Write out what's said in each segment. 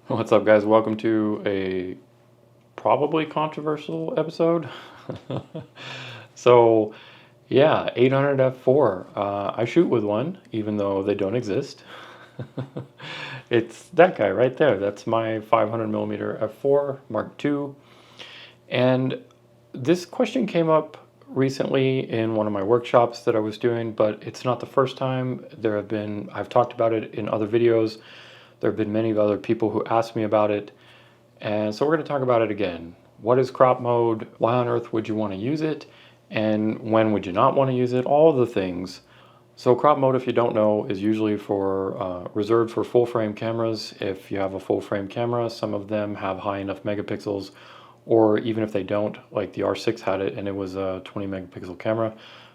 What's up, guys? Welcome to a probably controversial episode. So, yeah, 800 f4. I shoot with one, even though they don't exist. It's that guy right there. That's my 500 millimeter f4 Mark II. And this question came up recently in one of my workshops that I was doing, but it's not the first time. I've talked about it in other videos. There have been many other people who asked me about it. And so we're going to talk about it again. What is crop mode? Why on earth would you want to use it? And when would you not want to use it? All of the things. So crop mode, if you don't know, is usually reserved for full frame cameras. If you have a full frame camera, some of them have high enough megapixels, or even if they don't, like the R6 had it and it was a 20 megapixel camera,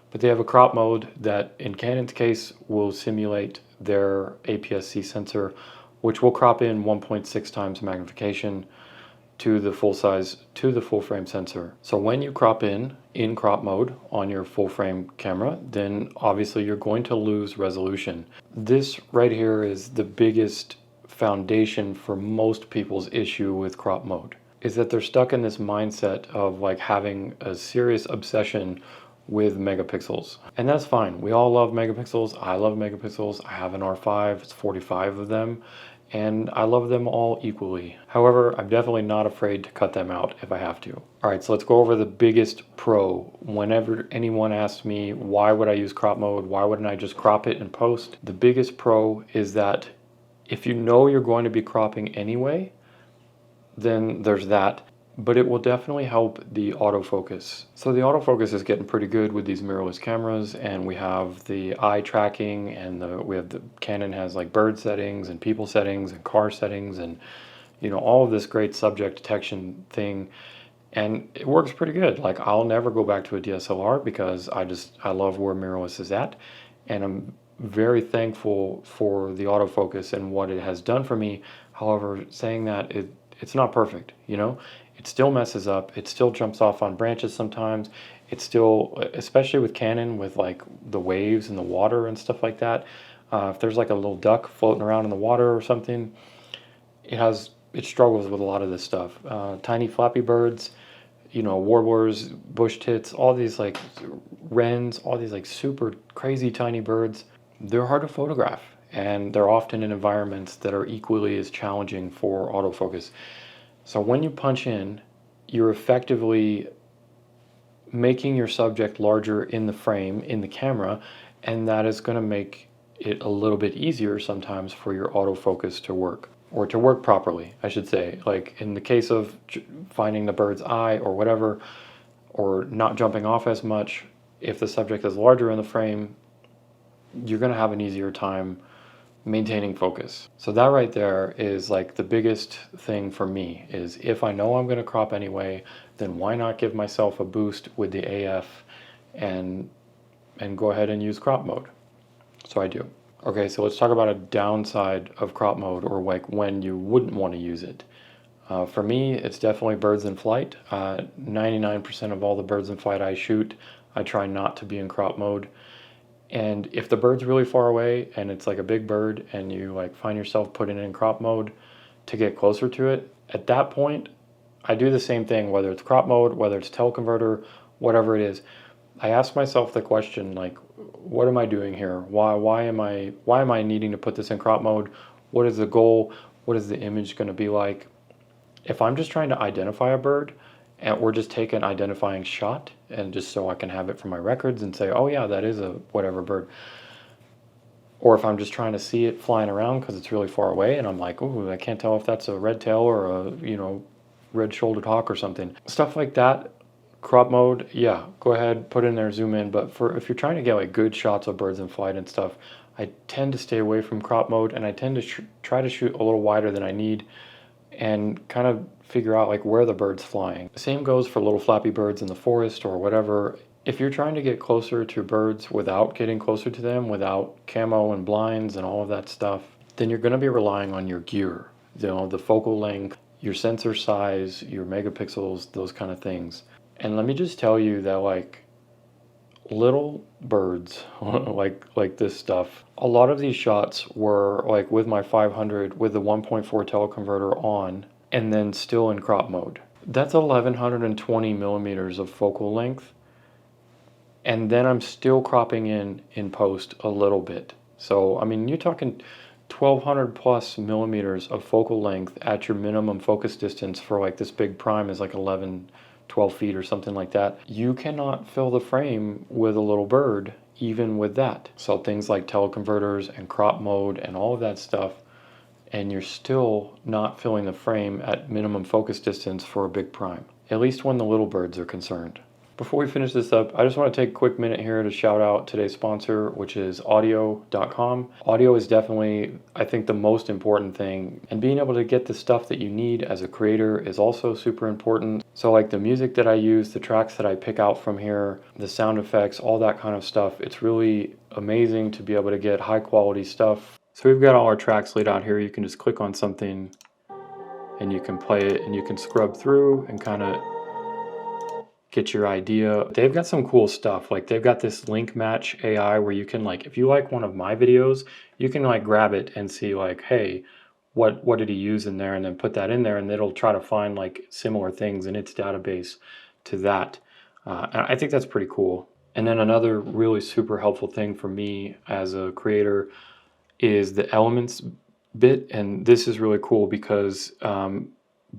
but they have a crop mode that in Canon's case will simulate their APS-C sensor, which will crop in 1.6 times magnification to the full frame sensor. So when you crop in crop mode on your full frame camera, then obviously you're going to lose resolution. This right here is the biggest foundation for most people's issue with crop mode, is that they're stuck in this mindset of like having a serious obsession with megapixels. And that's fine. We all love megapixels. I love megapixels. I have an R5, it's 45 of them, and I love them all equally. However, I'm definitely not afraid to cut them out if I have to. All right, so let's go over the biggest pro. Whenever anyone asks me, why would I use crop mode? Why wouldn't I just crop it and post? The biggest pro is that if you know you're going to be cropping anyway, then there's that. But it will definitely help the autofocus. So the autofocus is getting pretty good with these mirrorless cameras, and we have the eye tracking, and the Canon has like bird settings and people settings and car settings, and all of this great subject detection thing, and it works pretty good. Like I'll never go back to a DSLR because I love where mirrorless is at, and I'm very thankful for the autofocus and what it has done for me. However, saying that, it's not perfect, It still messes up. It still jumps off on branches sometimes. It's still, especially with Canon, with like the waves and the water and stuff like that. If there's like a little duck floating around in the water or something, it struggles with a lot of this stuff. Tiny flappy birds, warblers, bush tits, all these like wrens, all these like super crazy tiny birds. They're hard to photograph, and they're often in environments that are equally as challenging for autofocus. So when you punch in, you're effectively making your subject larger in the frame, in the camera, and that is going to make it a little bit easier sometimes for your autofocus to work, or to work properly, I should say. Like in the case of finding the bird's eye or whatever, or not jumping off as much, if the subject is larger in the frame, you're going to have an easier time maintaining focus. So that right there is like the biggest thing for me, is if I know I'm going to crop anyway, then why not give myself a boost with the AF and go ahead and use crop mode. So I do. Okay, so let's talk about a downside of crop mode, or like when you wouldn't want to use it. For me, it's definitely birds in flight. 99% of all the birds in flight I shoot, I try not to be in crop mode. And if the bird's really far away and it's like a big bird and you like find yourself putting it in crop mode to get closer to it, at that point, I do the same thing, whether it's crop mode, whether it's teleconverter, whatever it is. I ask myself the question, like, what am I doing here? Why am I needing to put this in crop mode? What is the goal? What is the image going to be like? If I'm just trying to identify a bird, or just take an identifying shot, and just so I can have it for my records and say, oh yeah, that is a whatever bird. Or if I'm just trying to see it flying around because it's really far away and I'm like, oh, I can't tell if that's a red tail or a red-shouldered hawk or something. Stuff like that, crop mode, yeah, go ahead, put in there, zoom in. But if you're trying to get like good shots of birds in flight and stuff, I tend to stay away from crop mode, and I tend to try to shoot a little wider than I need and kind of figure out like where the bird's flying. The same goes for little flappy birds in the forest or whatever. If you're trying to get closer to birds without getting closer to them, without camo and blinds and all of that stuff, then you're going to be relying on your gear, the focal length, your sensor size, your megapixels, those kind of things. And let me just tell you that like little birds like this stuff. A lot of these shots were like with my 500 with the 1.4 teleconverter on and then still in crop mode. That's 1120 millimeters of focal length, and then I'm still cropping in post a little bit. So I mean, you're talking 1200 plus millimeters of focal length at your minimum focus distance for like this big prime is like 12 feet or something like that. You cannot fill the frame with a little bird even with that. So things like teleconverters and crop mode and all of that stuff, and you're still not filling the frame at minimum focus distance for a big prime, at least when the little birds are concerned. Before we finish this up, I just want to take a quick minute here to shout out today's sponsor, which is audio.com. Audio is definitely, I think, the most important thing, and being able to get the stuff that you need as a creator is also super important. So like the music that I use, the tracks that I pick out from here, the sound effects, all that kind of stuff, it's really amazing to be able to get high quality stuff. So we've got all our tracks laid out here. You can just click on something and you can play it and you can scrub through and kind of get your idea. They've got some cool stuff. Like they've got this link match AI where you can, like, if you like one of my videos, you can like grab it and see like, hey, what did he use in there, and then put that in there, and it'll try to find like similar things in its database to that. And I think that's pretty cool. And then another really super helpful thing for me as a creator is the elements bit, and this is really cool because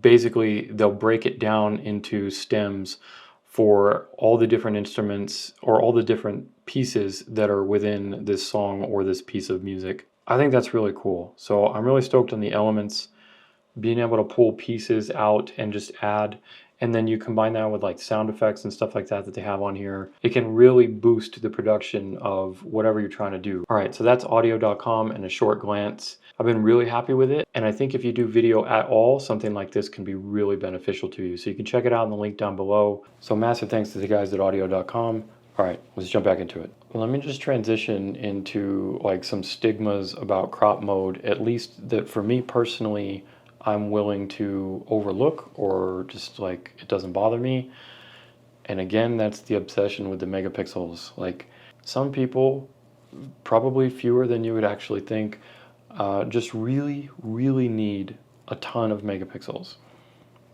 basically they'll break it down into stems for all the different instruments or all the different pieces that are within this song or this piece of music. I think that's really cool. So I'm really stoked on the elements, being able to pull pieces out and just add, and then you combine that with like sound effects and stuff like that that they have on here. It can really boost the production of whatever you're trying to do. All right, so that's audio.com in a short glance. I've been really happy with it, and I think if you do video at all, something like this can be really beneficial to you. So you can check it out in the link down below. So massive thanks to the guys at audio.com. All right, let's jump back into it. Let me just transition into like some stigmas about crop mode, at least that for me personally, I'm willing to overlook, or just like it doesn't bother me. And again, that's the obsession with the megapixels. Like some people, probably fewer than you would actually think, just really need a ton of megapixels.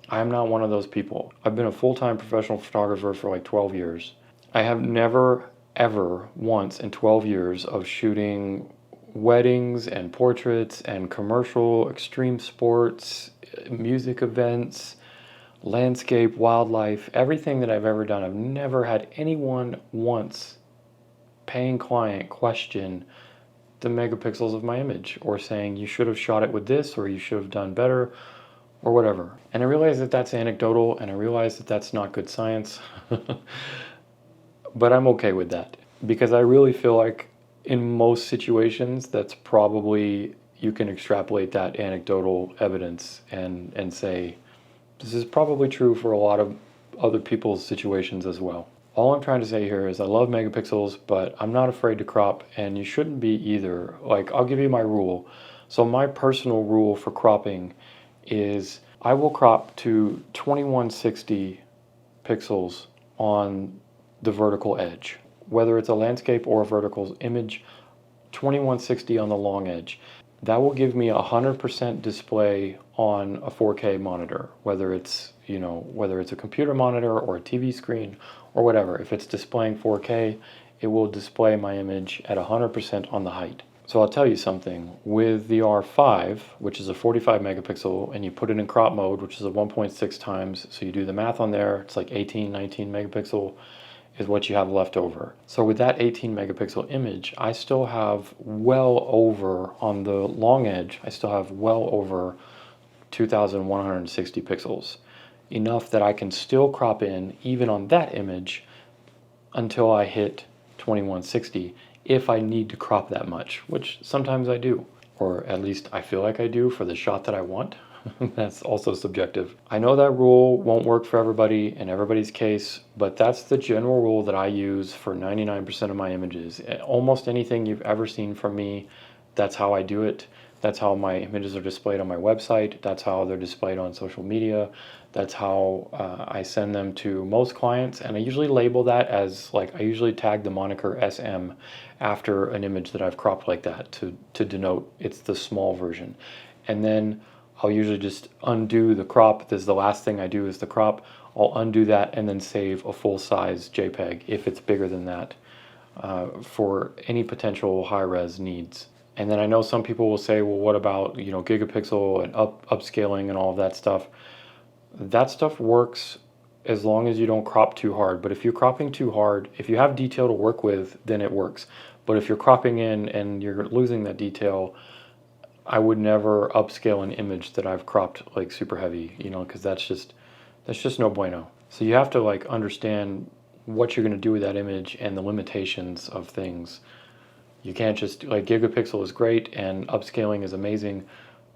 I'm not one of those people. I've been a full-time professional photographer for like 12 years. I have never, ever once in 12 years of shooting weddings and portraits and commercial, extreme sports, music events, landscape, wildlife, everything that I've ever done, I've never had anyone once, paying client, question the megapixels of my image or saying you should have shot it with this or you should have done better or whatever. And I realize that that's anecdotal, and I realize that that's not good science. But I'm okay with that because I really feel like in most situations that's probably, you can extrapolate that anecdotal evidence and say this is probably true for a lot of other people's situations as well. All I'm trying to say here is I love megapixels, but I'm not afraid to crop, and you shouldn't be either. Like, I'll give you my rule. So my personal rule for cropping is I will crop to 2160 pixels on the vertical edge. Whether it's a landscape or a vertical image, 2160 on the long edge. That will give me 100% display on a 4K monitor, whether it's a computer monitor or a TV screen or whatever. If it's displaying 4K, it will display my image at 100% on the height. So I'll tell you something, with the R5, which is a 45 megapixel, and you put it in crop mode, which is a 1.6 times, so you do the math on there, it's like 18, 19 megapixel is what you have left over. So with that 18 megapixel image, I still have well over, on the long edge, I still have well over 2160 pixels. Enough that I can still crop in, even on that image, until I hit 2160, if I need to crop that much, which sometimes I do. Or at least I feel like I do for the shot that I want. That's also subjective. I know that rule won't work for everybody in everybody's case, but that's the general rule that I use for 99% of my images. Almost anything you've ever seen from me, that's how I do it. That's how my images are displayed on my website. That's how they're displayed on social media. That's how I send them to most clients. And I usually label that as, like, I usually tag the moniker SM after an image that I've cropped like that to denote it's the small version. And then I'll usually just undo the crop. This is the last thing I do is the crop. I'll undo that and then save a full-size JPEG if it's bigger than that for any potential high-res needs. And then I know some people will say, well, what about, you know, gigapixel and upscaling and all of that stuff? That stuff works as long as you don't crop too hard. But if you're cropping too hard, if you have detail to work with, then it works. But if you're cropping in and you're losing that detail, I would never upscale an image that I've cropped like super heavy, you know, because that's just no bueno. So you have to like understand what you're going to do with that image and the limitations of things. You can't just, like, gigapixel is great and upscaling is amazing,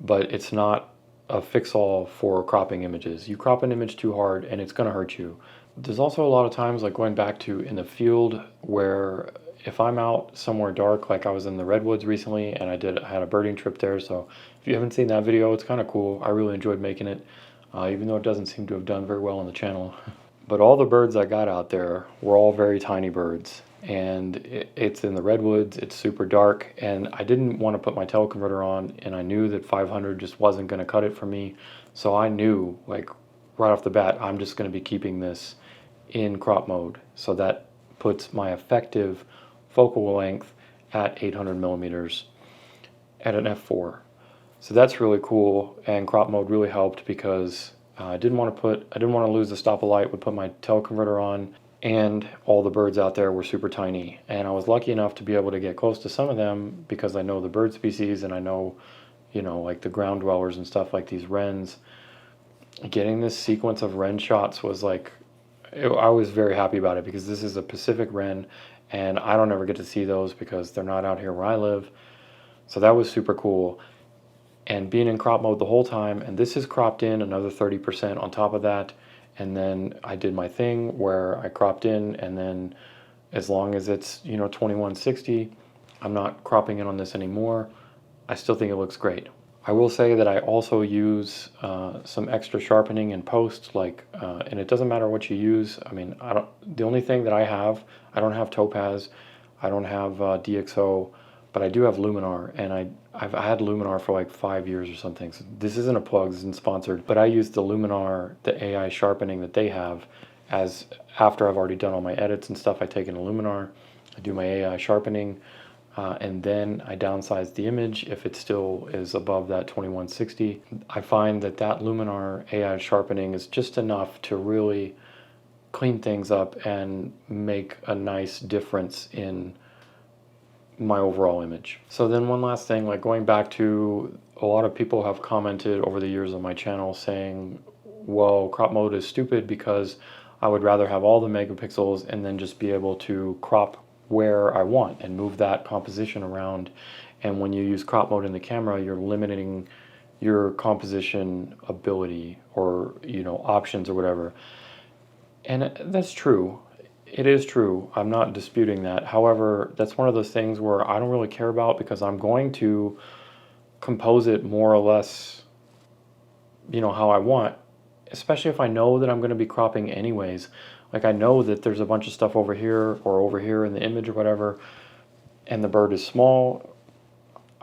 but it's not a fix-all for cropping images. You crop an image too hard and it's going to hurt you. There's also a lot of times, like going back to in the field, where if I'm out somewhere dark, like I was in the redwoods recently and I had a birding trip there. So if you haven't seen that video, it's kind of cool. I really enjoyed making it, even though it doesn't seem to have done very well on the channel. But all the birds I got out there were all very tiny birds. And it's in the redwoods, it's super dark, and I didn't want to put my teleconverter on, and I knew that 500 just wasn't going to cut it for me. So I knew, like, right off the bat, I'm just going to be keeping this in crop mode. So that puts my effective focal length at 800 millimeters at an f4. So that's really cool, and crop mode really helped because I didn't want to lose the stop of light, would put my teleconverter on, and all the birds out there were super tiny. And I was lucky enough to be able to get close to some of them because I know the bird species and I know, you know, like the ground dwellers and stuff like these wrens. Getting this sequence of wren shots was like, I was very happy about it because this is a Pacific wren and I don't ever get to see those because they're not out here where I live. So that was super cool. And being in crop mode the whole time, and this is cropped in another 30% on top of that. And then I did my thing where I cropped in, and then as long as it's, you know, 2160, I'm not cropping in on this anymore. I still think it looks great. I will say that I also use some extra sharpening in post, like, and it doesn't matter what you use. I mean, the only thing that I don't have Topaz, I don't have DxO, but I do have Luminar, and I've had Luminar for like 5 years or something. So this isn't a plug, this isn't sponsored, but I use the Luminar, the AI sharpening that they have, as after I've already done all my edits and stuff, I take in a Luminar, I do my AI sharpening, and then I downsize the image if it still is above that 2160. I find that Luminar AI sharpening is just enough to really clean things up and make a nice difference in my overall image. So then one last thing, like going back to, a lot of people have commented over the years on my channel saying, well, crop mode is stupid because I would rather have all the megapixels and then just be able to crop where I want and move that composition around. And when you use crop mode in the camera, you're limiting your composition ability or, you know, options or whatever. And that's true. It is true. I'm not disputing that. However, that's one of those things where I don't really care about because I'm going to compose it more or less, you know, how I want, especially if I know that I'm going to be cropping anyways. Like I know that there's a bunch of stuff over here or over here in the image or whatever, and the bird is small.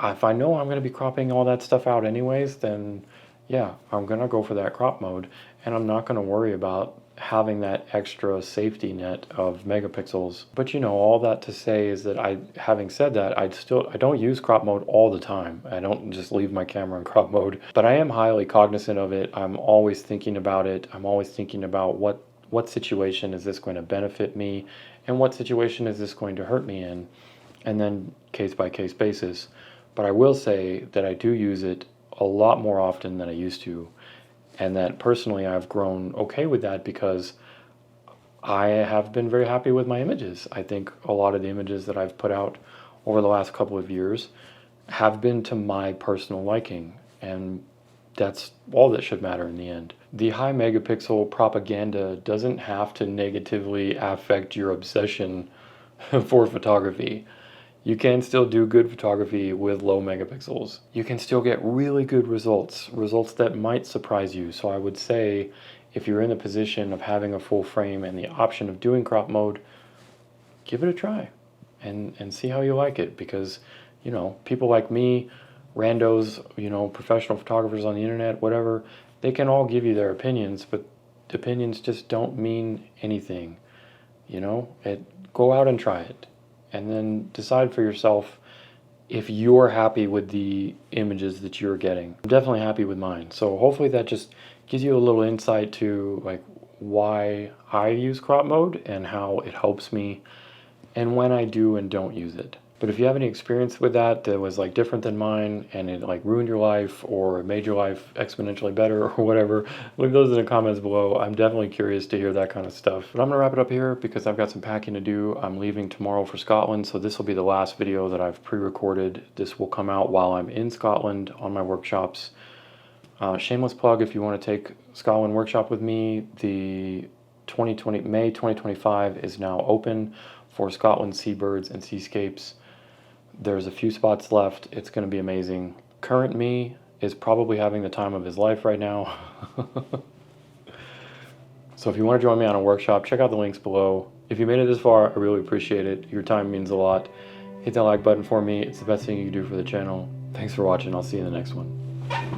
If I know I'm going to be cropping all that stuff out anyways, then yeah, I'm going to go for that crop mode, and I'm not going to worry about having that extra safety net of megapixels. But you know, all that to say is that having said that, I don't use crop mode all the time. I don't just leave my camera in crop mode, but I am highly cognizant of it. I'm always thinking about it. I'm always thinking about what situation is this going to benefit me and what situation is this going to hurt me in, and then case by case basis. But I will say that I do use it a lot more often than I used to. And that personally I've grown okay with that because I have been very happy with my images. I think a lot of the images that I've put out over the last couple of years have been to my personal liking. And that's all that should matter in the end. The high megapixel propaganda doesn't have to negatively affect your obsession for photography. You can still do good photography with low megapixels. You can still get really good results, results that might surprise you. So I would say if you're in the position of having a full frame and the option of doing crop mode, give it a try and see how you like it. Because, you know, people like me, randos, you know, professional photographers on the internet, whatever, they can all give you their opinions, but opinions just don't mean anything. You know, go out and try it, and then decide for yourself if you're happy with the images that you're getting. I'm definitely happy with mine. So hopefully that just gives you a little insight to like why I use crop mode and how it helps me, and when I do and don't use it. But if you have any experience with that that was like different than mine and it like ruined your life or made your life exponentially better or whatever, leave those in the comments below. I'm definitely curious to hear that kind of stuff. But I'm gonna wrap it up here because I've got some packing to do. I'm leaving tomorrow for Scotland, so this will be the last video that I've pre-recorded. This will come out while I'm in Scotland on my workshops. Shameless plug, if you want to take Scotland workshop with me, the May 2025 is now open for Scotland seabirds and seascapes. There's a few spots left. It's going to be amazing. Current me is probably having the time of his life right now. So if you want to join me on a workshop, check out the links below. If you made it this far, I really appreciate it. Your time means a lot. Hit that like button for me. It's the best thing you can do for the channel. Thanks for watching. I'll see you in the next one.